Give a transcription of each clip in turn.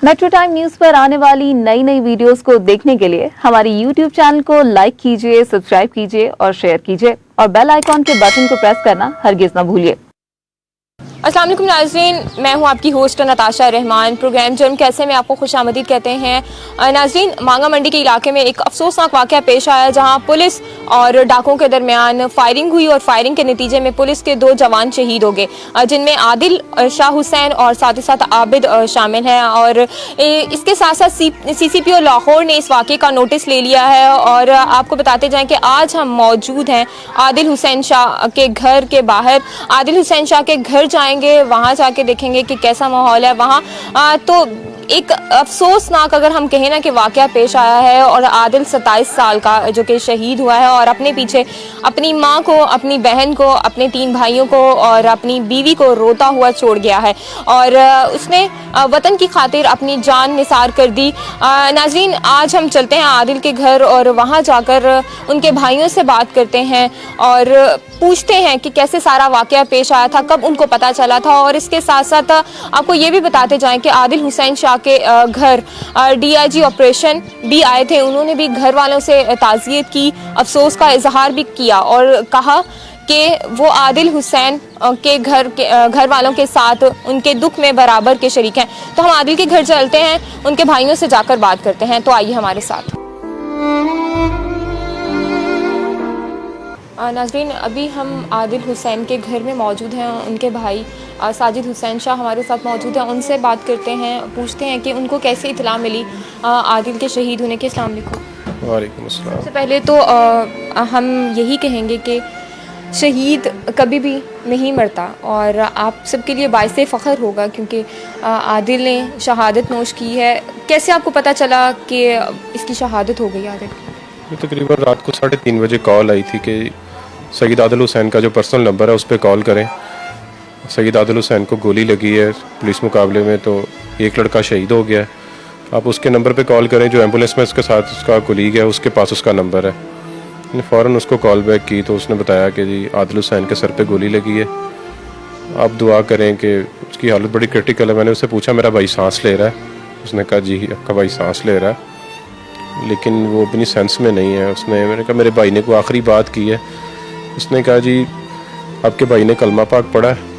Metro time news पर आने वाली नई नई वीडियोस को देखने के लिए हमारे YouTube चैनल को लाइक कीजिए, सब्सक्राइब कीजिए और शेयर कीजिए और बेल आइकॉन के बटन को प्रेस करना हरगिज न भूलिए। अस्सलाम वालेकुम नाज़रीन, मैं हूं आपकी होस्ट नताशा रहमान। प्रोग्राम जुर्म कैसे में आपको खुशामदीद कहते हैं। नाज़रीन, मांगा मंडी के इलाके में एक अफसोसनाक वाक़या पेश आया जहां पुलिस और डाकुओं के दरमियान फायरिंग हुई और फायरिंग के नतीजे में पुलिस के 2 जवान शहीद हो गए, जिनमें आदिल शाह हुसैन और साथ ही साथ आबिद शामिल हैं। और इसके साथ साथ CCPO लाहौर ने इस वाक़े का नोटिस ले लिया है। और आपको बताते जाएँ कि आज हम मौजूद हैं आदिल हुसैन शाह के घर के बाहर। आदिल हुसैन शाह के घर जाएंगे, वहाँ जाके देखेंगे कि कैसा माहौल है वहाँ। तो एक अफसोसनाक अगर हम कहें ना कि वाक़या पेश आया है और आदिल 27 साल का जो कि शहीद हुआ है और अपने पीछे अपनी माँ को, अपनी बहन को, अपने 3 भाइयों को और अपनी बीवी को रोता हुआ छोड़ गया है और उसने वतन की खातिर अपनी जान निसार कर दी। नाज़रीन, आज हम चलते हैं आदिल के घर और वहाँ जाकर उनके भाइयों से बात करते हैं और पूछते हैं कि कैसे सारा वाक़या पेश आया था, कब उनको पता चला था। और इसके साथ साथ आपको ये भी बताते जाएं कि आदिल हुसैन शाह के घर DIG ऑपरेशन भी आए थे। उन्होंने भी घर वालों से ताज़ियत की, अफसोस का इजहार भी किया और कहा कि वो आदिल हुसैन के घर वालों के साथ उनके दुख में बराबर के शरीक हैं। तो हम आदिल के घर चलते हैं, उनके भाइयों से जाकर बात करते हैं। तो आइए हमारे साथ। नाज़रीन, अभी हम आदिल हुसैन के घर में मौजूद हैं। उनके भाई साजिद हुसैन शाह हमारे साथ मौजूद हैं। उनसे बात करते हैं, पूछते हैं कि उनको कैसे इत्तला मिली आदिल के शहीद होने के। अस्सलाम वालेकुम। वालेकुम अस्सलाम। सबसे पहले तो हम यही कहेंगे कि शहीद कभी भी नहीं मरता और आप सबके लिए बाइसे फ़ख्र होगा क्योंकि आदिल ने शहादत नोश की है। कैसे आपको पता चला कि इसकी शहादत हो गई आदिल की? तकरीबन रात को 3:30 बजे कॉल आई थी कि सईद आदिल हुसैन का जो पर्सनल नंबर है उस पर कॉल करें। सईद आदिल हुसैन को गोली लगी है पुलिस मुकाबले में, तो एक लड़का शहीद हो गया है, आप उसके नंबर पे कॉल करें जो एम्बुलेंस में उसके साथ उसका कोलीग है, उसके पास उसका नंबर है। मैंने फ़ौरन उसको कॉल बैक की तो उसने बताया कि जी आदिल हुसैन के सर पे गोली लगी है, आप दुआ करें कि उसकी हालत बड़ी क्रिटिकल है। मैंने उससे पूछा मेरा भाई सांस ले रहा है? उसने कहा जी आपका भाई सांस ले रहा है लेकिन वो अपनी सेंस में नहीं है। मैंने कहा मेरे भाई ने कोई आखिरी बात की है? उसने कहा जी आपके भाई ने कलमा पाक पढ़ा है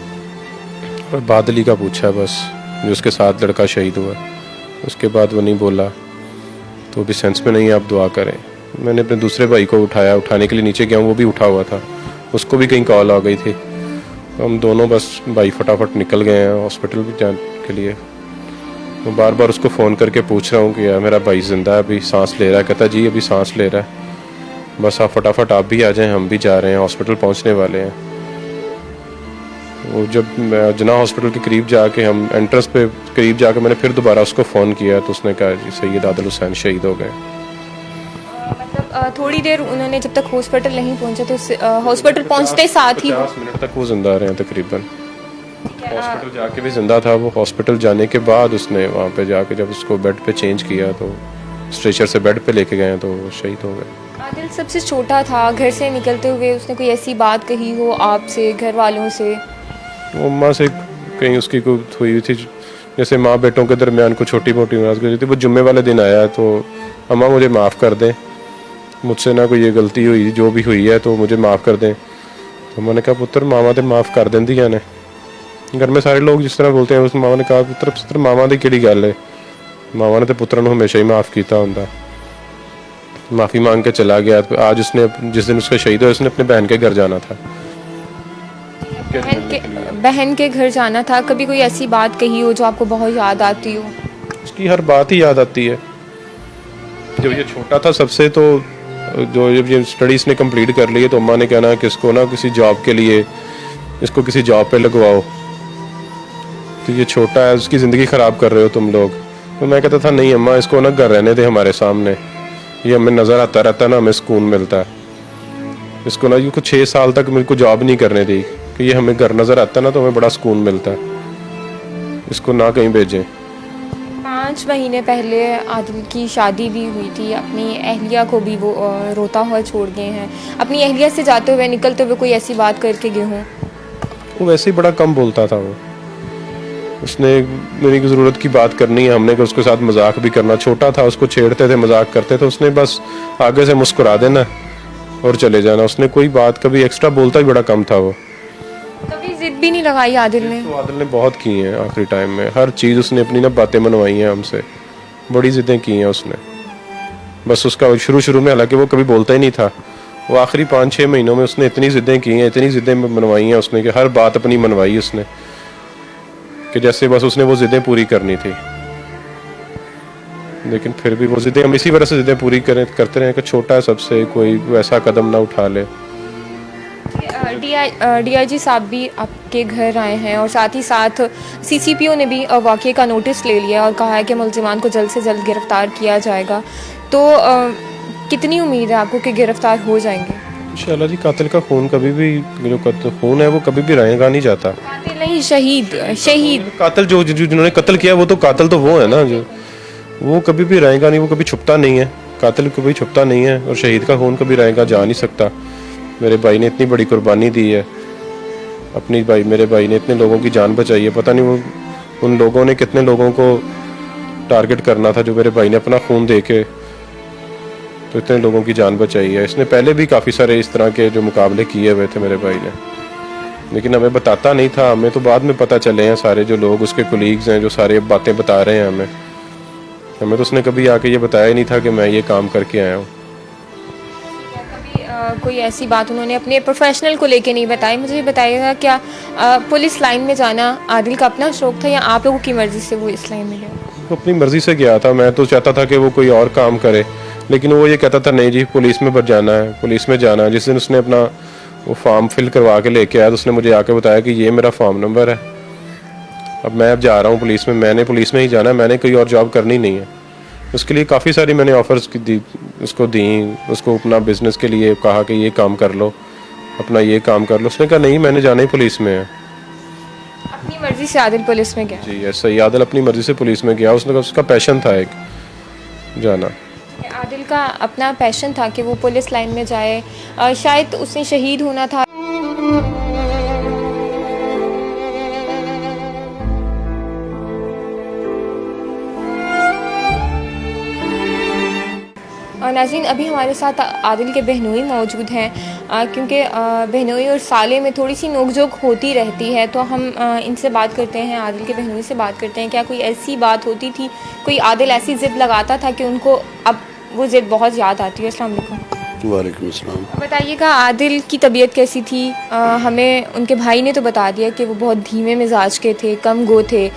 और बादली का पूछा है बस, जो उसके साथ लड़का शहीद हुआ, उसके बाद वो नहीं बोला, तो भी सेंस में नहीं है, आप दुआ करें। मैंने अपने दूसरे भाई को उठाया, उठाने के लिए नीचे गया, वो भी उठा हुआ था, उसको भी कहीं कॉल आ गई थी। हम दोनों बस भाई फटाफट निकल गए हैं हॉस्पिटल जाने के लिए। मैं बार बार उसको फ़ोन करके पूछ रहा हूँ कि यार मेरा भाई ज़िंदा है, अभी सांस ले रहा है? कहता जी अभी सांस ले रहा है, बस आप फटाफट आप भी आ जाएं, हम भी जा रहे हैं, हॉस्पिटल पहुँचने वाले हैं। वो जब जना हॉस्पिटल के करीब जाके हम एंट्रेंस पे करीब जाके मैंने फिर दोबारा उसको फ़ोन किया तो उसने कहा जी सैयद आदिल हुसैन शहीद हो गए। मतलब थोड़ी देर उन्होंने जब तक हॉस्पिटल नहीं पहुंचे तो हॉस्पिटल पहुंचते साथ ही 50 मिनट तक वो जिंदा रहे तकरीबन। हॉस्पिटल जाके भी जिंदा था वो। हॉस्पिटल जाने के बाद उसने वहाँ पे जाके जब उसको बेड पे चेंज किया तो स्ट्रेचर से बेड पे लेके गए तो वो शहीद हो गए। आदिल सबसे छोटा था, घर से निकलते हुए उसने कोई ऐसी बात कही हो आपसे, घर वालों से? वो अम्मा से कहीं उसकी कोई हुई थी, जैसे माँ बेटों के दरमियान कोई छोटी मोटी नाराज़गी थी। वो जुम्मे वाले दिन आया तो अम्मा मुझे माफ़ कर दें, मुझसे ना कोई ये गलती हुई जो भी हुई है तो मुझे माफ़ कर दें। तो मैंने कहा पुत्र मामा तो माफ़ कर देंदी ने। घर में सारे लोग जिस तरह बोलते हैं उस मामा ने कहा पुत्र मामा की किहड़ी गल है, मामा ने तो पुत्र को हमेशा ही माफ़ किया होंदा। माफ़ी मांग के चला गया। आज उसने जिस दिन उसका शहीद हुआ उसने अपने बहन के घर जाना था। बहन के घर जाना था। कभी कोई ऐसी बात कही हो जो आपको बहुत याद आती हो? उसकी हर बात ही याद आती है। जब ये छोटा था सबसे, तो जो जब ये स्टडीज़ ने कंप्लीट कर ली तो अम्मा ने कहना कि इसको ना किसी जॉब के लिए, इसको किसी जॉब पे लगवाओ, तो ये छोटा है, उसकी ज़िंदगी ख़राब कर रहे हो तुम लोग। तो मैं कहता था नहीं अम्मा इसको ना घर रहने दे हमारे सामने, ये हमें नज़र आता रहता है ना, हमें सुकून मिलता है। इसको ना ये कुछ 6 साल तक मेरे को जॉब नहीं करने दी कि ये हमें घर नज़र आता है ना तो हमें बड़ा सुकून मिलता है, इसको ना कहीं भेजें। 5 महीने पहले आदिल की शादी भी हुई थी, अपनी अहलिया को भी वो रोता हुआ छोड़ गए हैं। अपनी अहलिया से जाते हुए निकलते हुए कोई ऐसी बात करके गए हों? वो वैसे ही बड़ा कम बोलता था वो। उसने मेरी ज़रूरत की बात करनी है, हमने कि उसके साथ मजाक भी करना, छोटा था उसको छेड़ते थे, मजाक करते थे, उसने बस आगे से मुस्कुरा देना और चले जाना। उसने कोई बात कभी एक्स्ट्रा बोलता ही बड़ा कम था वो। कभी जिद भी नहीं लगाई आदिल ने? तो आदिल ने बहुत की हैं आखिरी टाइम में, हर चीज़ उसने अपनी ना बातें मनवाई हैं हमसे, बड़ी ज़िद्दें की हैं उसने। बस उसका शुरू में, हालांकि वो कभी बोलता ही नहीं था, वो आखिरी 5-6 महीनों में उसने इतनी ज़िद्दें की हैं, इतनी ज़िद्दें मनवाई हैं उसने कि हर बात अपनी मनवाई उसने, कि जैसे बस उसने वो ज़िद्दें पूरी करनी थी। लेकिन फिर भी वो ज़िद्दें, हम इसी वजह से ज़िद्दें पूरी करते रहे कि छोटा है सबसे, कोई वैसा कदम ना उठा ले। डीआईजी साहब भी आपके घर आए हैं और साथ ही साथ सीसीपीओ ने भी वाक़ये का नोटिस ले लिया और कहा है कि मुलजिमान को जल्द से जल्द गिरफ्तार किया जाएगा। तो कितनी उम्मीद है आपको कि गिरफ्तार हो जाएंगे? इंशाल्लाह जी, कातिल का खून कभी भी, जो खून है वो कभी भी रहेगा नहीं जाता। कातिल नहीं, शहीद। कातिल जिन्होंने कत्ल किया वो तो कातिल तो वो है ना, जो वो कभी भी रहेगा नहीं, वो कभी छुपता नहीं है, कातिल कभी छुपता नहीं है, और शहीद का खून कभी रहेगा जा नहीं सकता। मेरे भाई ने इतनी बड़ी कुर्बानी दी है, मेरे भाई ने इतने लोगों की जान बचाई है, पता नहीं वो उन लोगों ने कितने लोगों को टारगेट करना था जो मेरे भाई ने अपना खून दे के तो इतने लोगों की जान बचाई है। इसने पहले भी काफ़ी सारे इस तरह के जो मुकाबले किए हुए थे मेरे भाई ने, लेकिन हमें बताता नहीं था, हमें तो बाद में पता चले हैं सारे जो लोग उसके कोलीग्स हैं जो सारे बातें बता रहे हैं हमें तो उसने कभी आके ये बताया ही नहीं था कि मैं ये काम करके आया हूँ। कोई ऐसी बात उन्होंने अपने प्रोफेशनल को लेके नहीं बताई? मुझे ये बताइएगा, क्या पुलिस लाइन में जाना आदिल का अपना शौक था या आप लोगों की मर्जी से वो इस लाइन में गया? वो अपनी मर्जी से गया था, मैं तो चाहता था कि वो कोई और काम करे, लेकिन वो ये कहता था नहीं जी पुलिस में जाना है, पुलिस में जाना है। जिस दिन उसने अपना वो फॉर्म फिल करवा के लेके आया तो उसने मुझे आके बताया कि ये मेरा फॉर्म नंबर है, अब मैं जा रहा हूँ पुलिस में, मैंने पुलिस में ही जाना है, मैंने कोई और जॉब करनी नहीं है। उसके लिए काफ़ी सारी मैंने ऑफर्स दी, उसको अपना बिजनेस के लिए कहा कि ये काम कर लो, अपना ये काम कर लो। उसने कहा नहीं मैंने जाना ही पुलिस में है। अपनी मर्जी से आदिल पुलिस में गया? जी ऐसा ही, आदिल अपनी मर्जी से पुलिस में गया, उसने उसका पैशन था एक जाना। आदिल का अपना पैशन था कि वो पुलिस लाइन में जाए, शायद उसने शहीद होना था। नाज़रीन, अभी हमारे साथ आदिल के बहनोई मौजूद हैं, क्योंकि बहनोई और साले में थोड़ी सी नोकझोंक होती रहती है, तो हम इनसे बात करते हैं, आदिल के बहनोई से बात करते हैं। क्या कोई ऐसी बात होती थी, कोई आदिल ऐसी ज़िद लगाता था कि उनको अब वो ज़िद बहुत याद आती है? अस्सलाम वालेकुम। वालेकुम अस्सलाम। बताइएगा आदिल की तबीयत कैसी थी? हमें उनके भाई ने तो बता दिया कि वो बहुत धीमे मिजाज के थे, कम गो थे।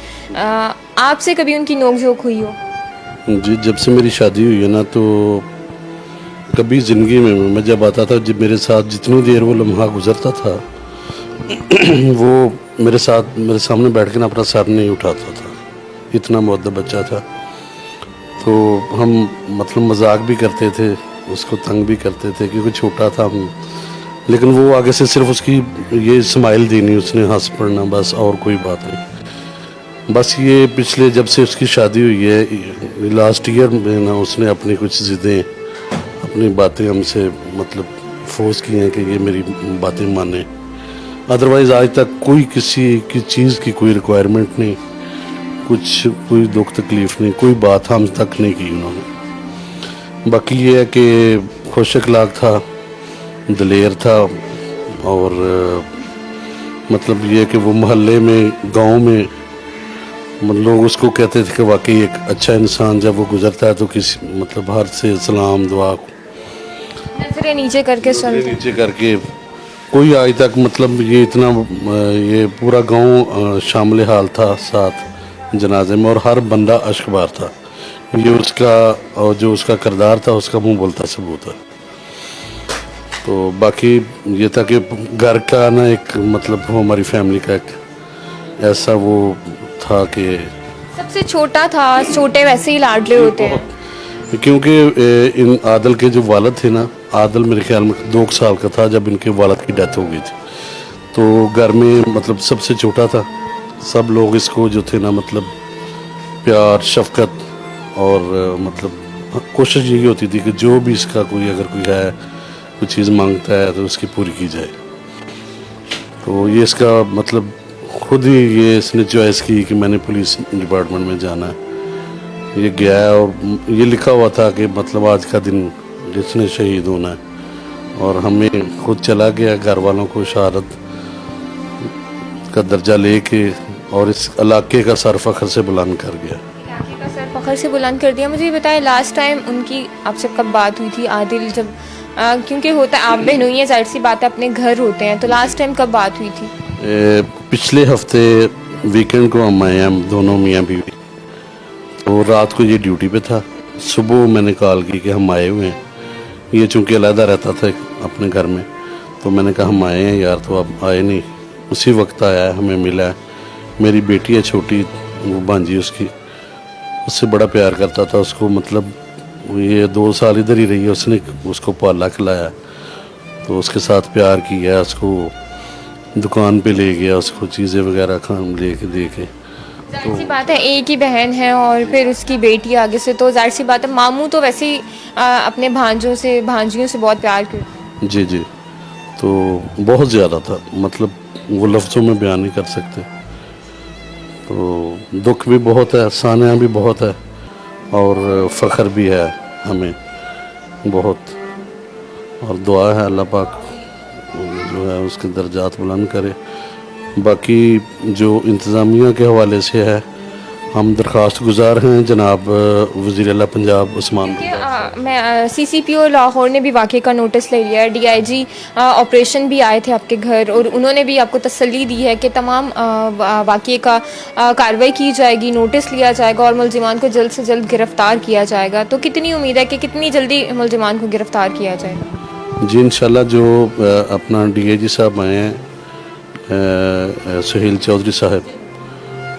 आपसे कभी उनकी नोकझोंक हुई हो? जी, जब से मेरी शादी हुई है ना, तो कभी ज़िंदगी में मैं जब आता था, जब मेरे साथ जितनी देर वो लम्हा गुजरता था वो मेरे सामने बैठ के ना अपना सर नहीं उठाता था, इतना मुअद्दब बच्चा था। तो हम मतलब मजाक भी करते थे, उसको तंग भी करते थे क्योंकि छोटा था हम, लेकिन वो आगे से सिर्फ उसकी ये स्माइल देनी, उसने हंस पड़ना, बस और कोई बात नहीं। बस ये पिछले जब से उसकी शादी हुई है लास्ट ईयर में ना, उसने अपनी कुछ ज़िद्दें, अपनी बातें हमसे मतलब फोर्स की हैं कि ये मेरी बातें माने। अदरवाइज़ आज तक कोई किसी की चीज़ की कोई रिक्वायरमेंट नहीं, कोई दुख तकलीफ़ नहीं, कोई बात हम तक नहीं की उन्होंने। बाकी ये है कि खुश अखलाक था, दलेर था, और मतलब ये कि वो मोहल्ले में, गांव में लोग उसको कहते थे कि वाकई एक अच्छा इंसान जब वो गुजरता है तो किसी मतलब हर से सलाम दुआ नजरें नीचे करके नीचे करके, कोई आज तक मतलब ये इतना ये पूरा गांव शामिल हाल था साथ जनाजे में, और हर बंदा अश्कबार था। ये उसका और जो उसका किरदार था उसका मुंह बोलता सबूत है। तो बाकी ये था कि घर का ना एक मतलब वो हमारी फैमिली का एक ऐसा वो था कि सबसे छोटा था, छोटे वैसे ही लाडले होते हैं। क्योंकि इन आदिल के जो वालिद थे ना, आदिल मेरे ख्याल में 2 साल का था जब इनके वालिद की डेथ हो गई थी। तो घर में मतलब सबसे छोटा था, सब लोग इसको जो थे ना मतलब प्यार शफकत और मतलब कोशिश यही होती थी कि जो भी इसका कोई अगर कोई है कोई चीज़ मांगता है तो उसकी पूरी की जाए। तो ये इसका मतलब खुद ही ये इसने चॉइस की कि मैंने पुलिस डिपार्टमेंट में जाना है। ये गया है और ये लिखा हुआ था कि मतलब आज का दिन जिसने शहीद होना है, और हमें खुद चला गया घर वालों को शहादत का दर्जा लेके और इस इलाके का सर फख्र से बुलंद कर गया। इलाके का सर फखर से बुलंद कर दिया। मुझे ये बताएं, लास्ट टाइम उनकी आपसे कब बात हुई थी आदिल, जब क्योंकि होता है आप बहन हुई हैं, जाहिर सी बात है अपने घर होते हैं, तो लास्ट टाइम कब बात हुई थी? पिछले हफ्ते वीकेंड को हम आए, हम दोनों मियाँ बीवी। तो रात को ये ड्यूटी पे था, सुबह मैंने कॉल की कि हम आए हुए हैं। ये चूँकि अलहदा रहता था अपने घर में, तो मैंने कहा हम आए हैं यार, तो अब आए नहीं। उसी वक्त आया है, हमें मिला है। मेरी बेटी है छोटी, वो भांजी उसकी, उससे बड़ा प्यार करता था उसको, मतलब ये 2 साल इधर ही रही है, उसने उसको पाला खिलाया, तो उसके साथ प्यार किया, उसको दुकान पे ले गया, उसको चीज़ें वगैरह खान ले के दे के। जाहिर सी बात है एक ही बहन है और फिर उसकी बेटी आगे से, तो जाहिर सी बात है मामू तो वैसे ही अपने भांजों से भांजियों से बहुत प्यार करते। जी जी, तो बहुत ज़्यादा था, मतलब वो लफ्ज़ों में बयान नहीं कर सकते। तो दुख भी बहुत है, सानिया भी बहुत है, और फ़ख्र भी है हमें बहुत, और दुआ है अल्लाह पाक जो है उसके दर्जात बुलंद करे। बाकी जो इंतज़ामिया के हवाले से है, हम दरख्वास्त गुजार हैं जनाब वज़ीर आला पंजाब उस्मान। मैं CCPO लाहौर ने भी वाक़े का नोटिस ले लिया है। DIG ऑपरेशन भी आए थे आपके घर और उन्होंने भी आपको तसल्ली दी है कि तमाम वाक़े का कार्रवाई की जाएगी, नोटिस लिया जाएगा और मुलजिमान को जल्द से जल्द गिरफ़्तार किया जाएगा। तो कितनी उम्मीद है कि कितनी जल्दी मुलजिमान को गिरफ़्तार किया जाएगा? जी इंशाल्लाह, जो अपना DIG साहब आए हैं सुहेल चौधरी साहब,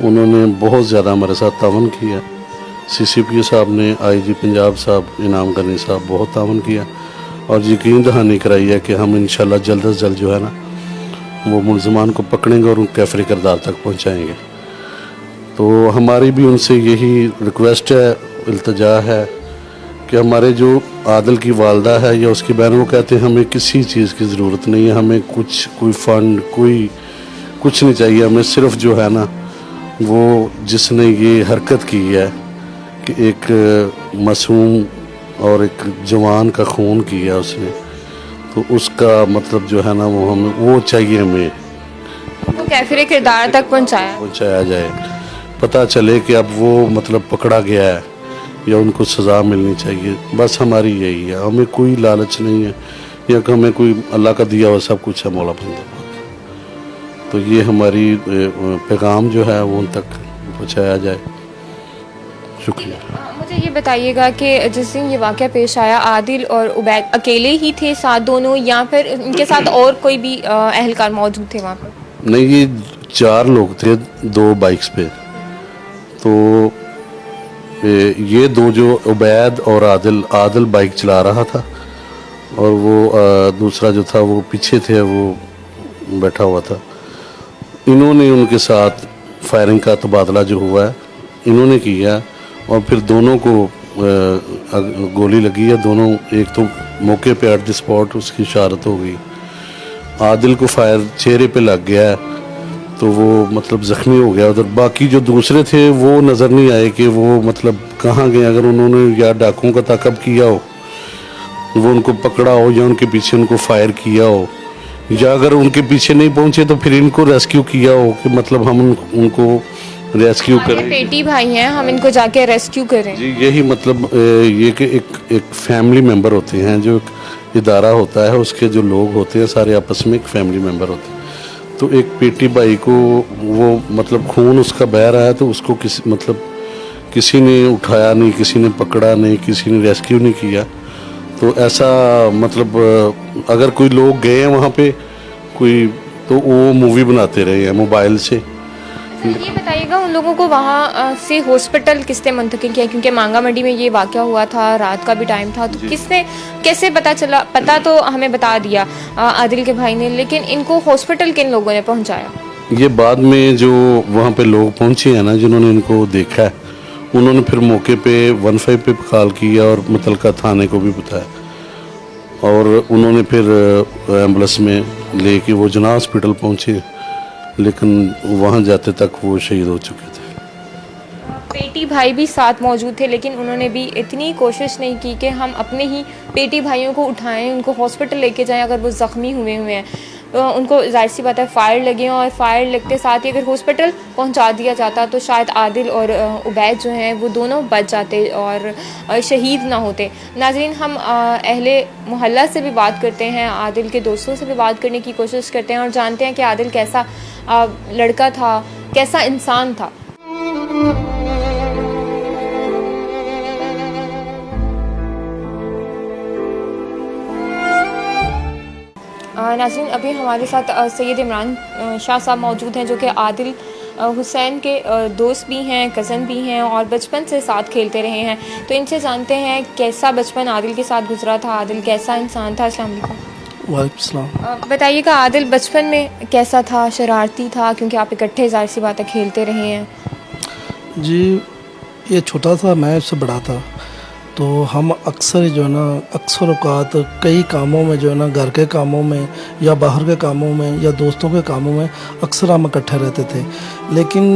उन्होंने बहुत ज़्यादा हमारे साथ तावन किया। CCPO साहब ने, IG पंजाब साहब इनाम गनी साहब बहुत तावन किया और यकीन दहानी कराई है कि हम इंशाल्लाह जल्द से जल्द जो है ना वो मुलजमान को पकड़ेंगे और उन कैफरी किरदार तक पहुंचाएंगे। तो हमारी भी उनसे यही रिक्वेस्ट है, इल्तिजा है कि हमारे जो आदिल की वालदा है या उसकी बहन, वो कहते हैं हमें किसी चीज़ की ज़रूरत नहीं है, हमें कोई फ़ंड कुछ नहीं चाहिए, हमें सिर्फ जो है ना वो जिसने ये हरकत की है कि एक मासूम और एक जवान का खून किया उसने, तो उसका मतलब जो है ना वो हमें वो चाहिए, हमें वो कैफरे किरदार तक पहुँचाया जाए, पता चले कि अब वो मतलब पकड़ा गया है या उनको सज़ा मिलनी चाहिए। बस हमारी यही है, हमें कोई लालच नहीं है या कि हमें कोई अल्लाह का दिया हुआ सब कुछ है मौला बंदा। तो ये हमारी पैगाम जो है वो उन तक पहुँचाया जाए। शुक्रिया। मुझे ये बताइएगा कि जिस दिन ये वाक़या पेश आया, आदिल और उबैद अकेले ही थे साथ दोनों, या फिर इनके साथ और कोई भी अहलकार मौजूद थे वहाँ पर? नहीं, ये 4 लोग थे 2 बाइक्स पे। तो ये 2 जो उबैद और आदिल बाइक चला रहा था और वो दूसरा जो था वो पीछे थे, वो बैठा हुआ था। इन्होंने उनके साथ फायरिंग का तबादला जो हुआ है इन्होंने किया और फिर दोनों को गोली लगी है। दोनों, एक तो मौके पे एट द स्पॉट उसकी शहादत हो गई। आदिल को फायर चेहरे पे लग गया है तो वो मतलब ज़ख्मी हो गया। उधर बाकी जो दूसरे थे वो नज़र नहीं आए कि वो मतलब कहाँ गए। अगर उन्होंने या डाकुओं का ताक़ब किया हो, वो उनको पकड़ा हो या उनके पीछे उनको फायर किया हो, या अगर उनके पीछे नहीं पहुंचे तो फिर इनको रेस्क्यू किया हो कि मतलब हम उनको रेस्क्यू करें। पेटी भाई हैं, हम इनको जाके रेस्क्यू करें। जी यही मतलब ये कि एक फैमिली मेंबर होते हैं, जो एक इदारा होता है उसके जो लोग होते हैं सारे आपस में एक फैमिली मेंबर होते हैं। तो एक पेटी भाई को वो मतलब खून उसका बह रहा है तो उसको किसी ने उठाया नहीं, किसी ने पकड़ा नहीं, किसी ने रेस्क्यू नहीं किया। तो ऐसा मतलब अगर कोई लोग गए हैं वहाँ पे कोई, तो वो मूवी बनाते रहे हैं मोबाइल से। ये बताइएगा उन लोगों को वहाँ से हॉस्पिटल किसने मुंतकिल किया, क्योंकि मांगा मंडी में ये वाक़या हुआ था, रात का भी टाइम था, तो किसने कैसे पता चला? पता तो हमें बता दिया आदिल के भाई ने, लेकिन इनको हॉस्पिटल किन लोगों ने पहुँचाया? ये बाद में जो वहाँ पे लोग पहुँचे हैं ना, जिन्होंने इनको देखा है, उन्होंने फिर मौके पे 15 पे कॉल किया और मुतलका थाने को भी बताया और उन्होंने फिर एम्बुलेंस में लेके वो जना हॉस्पिटल पहुँचे लेकिन वहाँ जाते तक वो शहीद हो चुके थे। पेटी भाई भी साथ मौजूद थे, लेकिन उन्होंने भी इतनी कोशिश नहीं की कि हम अपने ही पेटी भाइयों को उठाएं, उनको हॉस्पिटल लेके जाएं अगर वो ज़ख्मी हुए हैं। उनको जाहिर सी बात है फायर लगे, और फायर लगते साथ ही अगर हॉस्पिटल पहुंचा दिया जाता तो शायद आदिल और उबैद जो हैं वो दोनों बच जाते और शहीद ना होते। नाज़रीन, हम अहले मोहल्ला से भी बात करते हैं, आदिल के दोस्तों से भी बात करने की कोशिश करते हैं और जानते हैं कि आदिल कैसा लड़का था, कैसा इंसान था। नाज़रीन, अभी हमारे साथ सैयद इमरान शाह साहब मौजूद हैं, जो कि आदिल हुसैन के दोस्त भी हैं, कज़न भी हैं और बचपन से साथ खेलते रहे हैं। तो इनसे जानते हैं कैसा बचपन आदिल के साथ गुजरा था, आदिल कैसा इंसान था। अस्सलाम वालेकुम। वालेकुम सलाम। बताइएगा आदिल बचपन में कैसा था, शरारती था, क्योंकि आप इकट्ठे ज़ाहिर सी बात है खेलते रहे हैं। जी, ये छोटा था, मैं उससे बड़ा था, तो हम अक्सर जो है ना अक्सर औकात कई कामों में जो है ना घर के कामों में या बाहर के कामों में या दोस्तों के कामों में अक्सर हम इकट्ठे रहते थे। लेकिन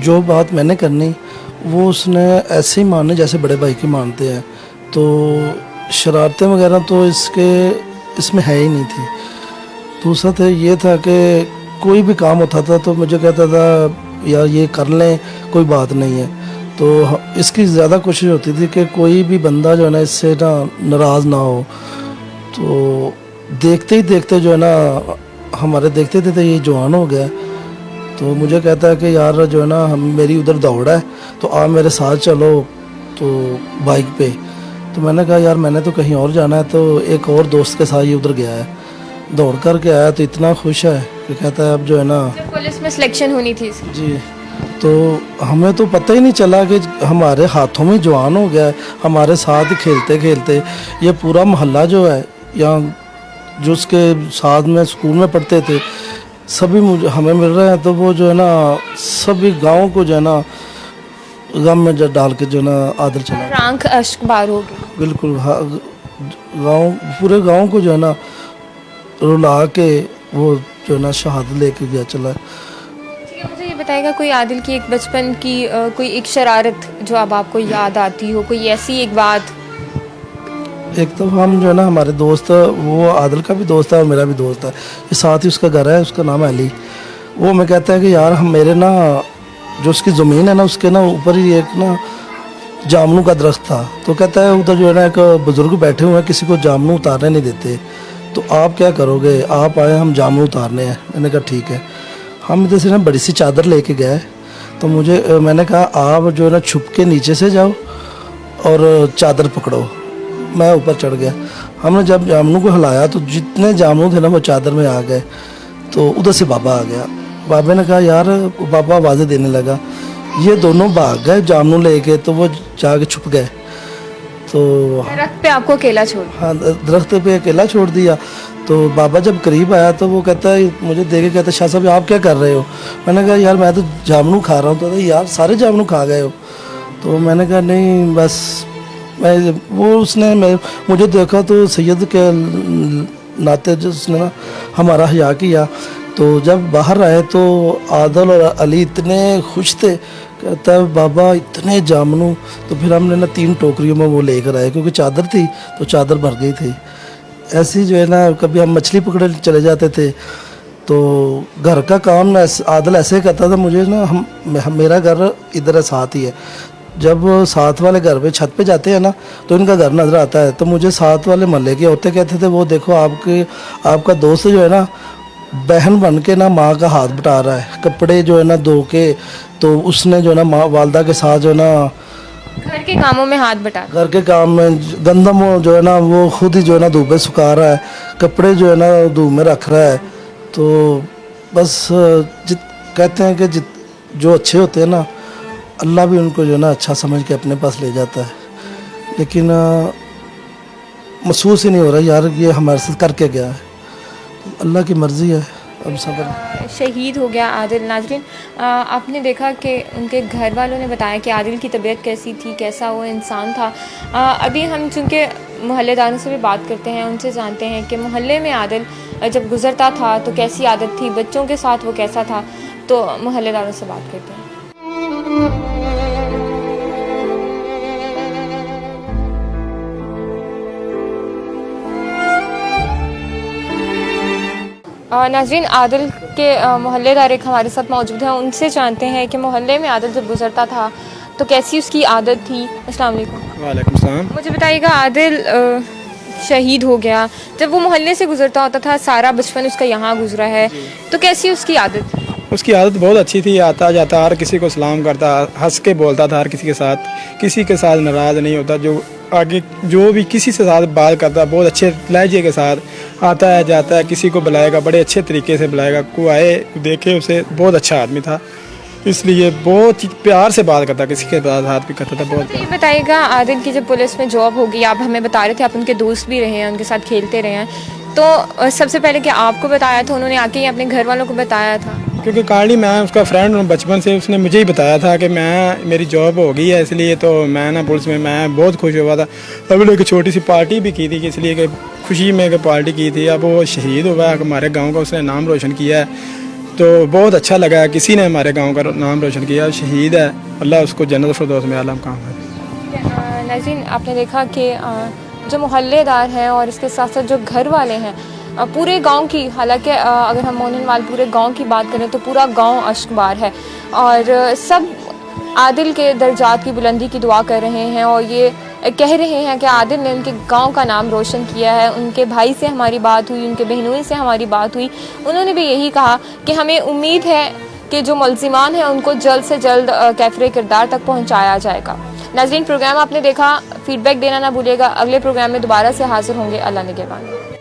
जो बात मैंने करनी वो उसने ऐसे ही माने जैसे बड़े भाई की मानते हैं, तो शरारतें वगैरह तो इसमें है ही नहीं थी। दूसरा था ये था कि कोई भी काम होता था तो मुझे कहता था यार ये कर लें, कोई बात नहीं है। तो इसकी ज़्यादा कोशिश होती थी कि कोई भी बंदा जो है ना इससे ना नाराज़ ना हो। तो देखते ही देखते जो है ना हमारे देखते थे तो ये जवान हो गया, तो मुझे कहता है कि यार जो है ना हम मेरी उधर दौड़ है तो आप मेरे साथ चलो तो बाइक पे। तो मैंने कहा यार मैंने तो कहीं और जाना है, तो एक और दोस्त के साथ ये उधर गया है, दौड़ कर के आया तो इतना खुश है कि कहता है अब जो है ना पुलिस में सिलेक्शन होनी थी जी। तो हमें तो पता ही नहीं चला कि हमारे हाथों में जवान हो गया है, हमारे साथ ही खेलते खेलते ये पूरा मोहल्ला जो है यहाँ जो उसके साथ में स्कूल में पढ़ते थे सभी मुझे हमें मिल रहे हैं, तो वो जो है ना सभी गाँव को जो है ना गम में डाल के जो है ना आदर चला। आंख अश्क बार हो गई। बिल्कुल, गाँव पूरे गाँव को जो है ना रुला के वो जो है ना शहादत लेके गया चला। ठीक है, मुझे ये बताइएगा कोई आदिल की एक बचपन की कोई एक शरारत जो अब आपको याद आती हो, कोई ऐसी एक बात। एक तो हम जो है ना हमारे दोस्त, वो आदिल का भी दोस्त है और मेरा भी दोस्त है, ये साथ ही उसका घर है, उसका नाम है अली। वो हमें कहता है कि यार हम मेरे ना जो उसकी ज़मीन है ना उसके ना ऊपर ही एक ना जामनू का दरख्त था, तो कहता है उधर जो है ना एक बुज़ुर्ग बैठे हुए हैं, किसी को जामनू उतारने नहीं देते, तो आप क्या करोगे, आप आए हम जामनू उतारने हैं। मैंने कहा ठीक है। हम इधर से ना बड़ी सी चादर लेके गए, तो मैंने कहा आप जो है ना छुप के नीचे से जाओ और चादर पकड़ो। मैं ऊपर चढ़ गया, हमने जब जामनू को हिलाया तो जितने जामनू थे ना वो चादर में आ गए। तो उधर से बाबा आ गया, बाबा ने कहा यार, बाबा आवाज़ें देने लगा, ये दोनों भाग गए जामनू लेके, तो वो जाके छुप गए। तो दरख्त पे आपको अकेला छोड़। हाँ, दरख्त पे अकेला छोड़ दिया। तो बाबा जब करीब आया तो वो कहता है, मुझे देख के कहता है शाह साहब आप क्या कर रहे हो। मैंने कहा यार मैं तो जामनू खा रहा हूँ। तो यार सारे जामनू खा गए हो। तो मैंने कहा नहीं बस मुझे देखा तो सैयद के नाते जो उसने ना हमारा हया किया। तो जब बाहर आए तो आदिल और अली इतने खुश थे, कहता है बाबा इतने जामनू। तो फिर हमने ना 3 टोकरियों में वो लेकर आए, क्योंकि चादर थी तो चादर भर गई थी। ऐसे जो है ना कभी हम मछली पकड़े चले जाते थे, तो घर का काम आदिल ऐसे करता था। मुझे ना मेरा घर इधर साथ ही है, जब साथ वाले घर पे छत पे जाते हैं ना तो इनका घर नज़र आता है। तो मुझे साथ वाले मोहल्ले के होते कहते थे वो देखो आपका दोस्त जो है ना बहन बन के ना माँ का हाथ बटा रहा है, कपड़े जो है ना धो के। तो उसने जो है ना माँ वालदा के साथ जो है ना घर के कामों में हाथ बटा, घर के काम में गंदम जो है ना वो खुद ही जो है ना धूप में सुखा रहा है, कपड़े जो है ना धूप में रख रहा है। तो बस कहते हैं कि जो अच्छे होते हैं ना अल्लाह भी उनको जो है ना अच्छा समझ के अपने पास ले जाता है। लेकिन महसूस ही नहीं हो रहा यार ये हमारे साथ करके गया है, अल्लाह की मर्ज़ी है। अब सबर शहीद हो गया आदिल। नाज़रीन, आपने देखा कि उनके घर वालों ने बताया कि आदिल की तबीयत कैसी थी, कैसा वो इंसान था। अभी हम चूँकि मोहल्लेदारों से भी बात करते हैं, उनसे जानते हैं कि मोहल्ले में आदिल जब गुजरता था तो कैसी आदत थी, बच्चों के साथ वो कैसा था, तो मोहल्लेदारों से बात करते हैं। नाज़रीन, आदिल के मोहल्लेदार एक हमारे साथ मौजूद हैं, उनसे जानते हैं कि मोहल्ले में आदिल जब गुजरता था तो कैसी उसकी आदत थी। अस्सलाम वालेकुम। वालेकुम सलाम। मुझे बताइएगा, आदिल शहीद हो गया, जब वो मोहल्ले से गुजरता होता था, सारा बचपन उसका यहाँ गुजरा है, तो कैसी उसकी आदत थी? उसकी आदत बहुत अच्छी थी, आता जाता हर किसी को सलाम करता, हंस के बोलता था हर किसी के साथ नाराज़ नहीं होता, जो आगे जो भी किसी से साथ बात करता बहुत अच्छे लहजे के साथ आता है जाता है, किसी को बुलाएगा बड़े अच्छे तरीके से बुलाएगा, को आए देखे उसे, बहुत अच्छा आदमी था, इसलिए बहुत प्यार से बात करता, किसी के साथ हाथ भी करता था बहुत। तो ये बताइएगा, आदिल की जब पुलिस में जॉब होगी, आप हमें बता रहे थे आप उनके दोस्त भी रहे हैं, उनके साथ खेलते रहे हैं, तो सबसे पहले क्या आपको बताया था उन्होंने आके या अपने घर वालों को बताया था? क्योंकि काइंडली मैं उसका फ्रेंड हूँ बचपन से, उसने मुझे ही बताया था कि मेरी जॉब हो गई है, इसलिए तो मैं ना पुलिस में, मैं बहुत खुश हुआ था। अभी एक छोटी सी पार्टी भी की थी कि इसलिए कि खुशी में एक पार्टी की थी। अब वो शहीद हुआ है, हमारे गांव का उसने नाम रोशन किया है, तो बहुत अच्छा लगा, किसी ने हमारे गाँव का नाम रोशन किया, शहीद है, अल्लाह उसको जन्नत फिरदौस में आला मकाम है। नाज़रीन, आपने देखा कि जो मोहल्लेदार हैं और इसके साथ साथ जो घर वाले हैं, पूरे गांव की, हालांकि अगर हम मोहनवाल पूरे गांव की बात करें तो पूरा गांव अश्कबार है और सब आदिल के दर्जात की बुलंदी की दुआ कर रहे हैं और ये कह रहे हैं कि आदिल ने उनके गांव का नाम रोशन किया है। उनके भाई से हमारी बात हुई, उनके बहनोई से हमारी बात हुई, उन्होंने भी यही कहा कि हमें उम्मीद है कि जो मुल्ज़िमान हैं उनको जल्द से जल्द कैफ़रे किरदार तक पहुँचाया जाएगा। नाज़रीन, प्रोग्राम आपने देखा, फीडबैक देना ना भूलिएगा। अगले प्रोग्राम में दोबारा से हाजिर होंगे। अल्लाह निगहबान।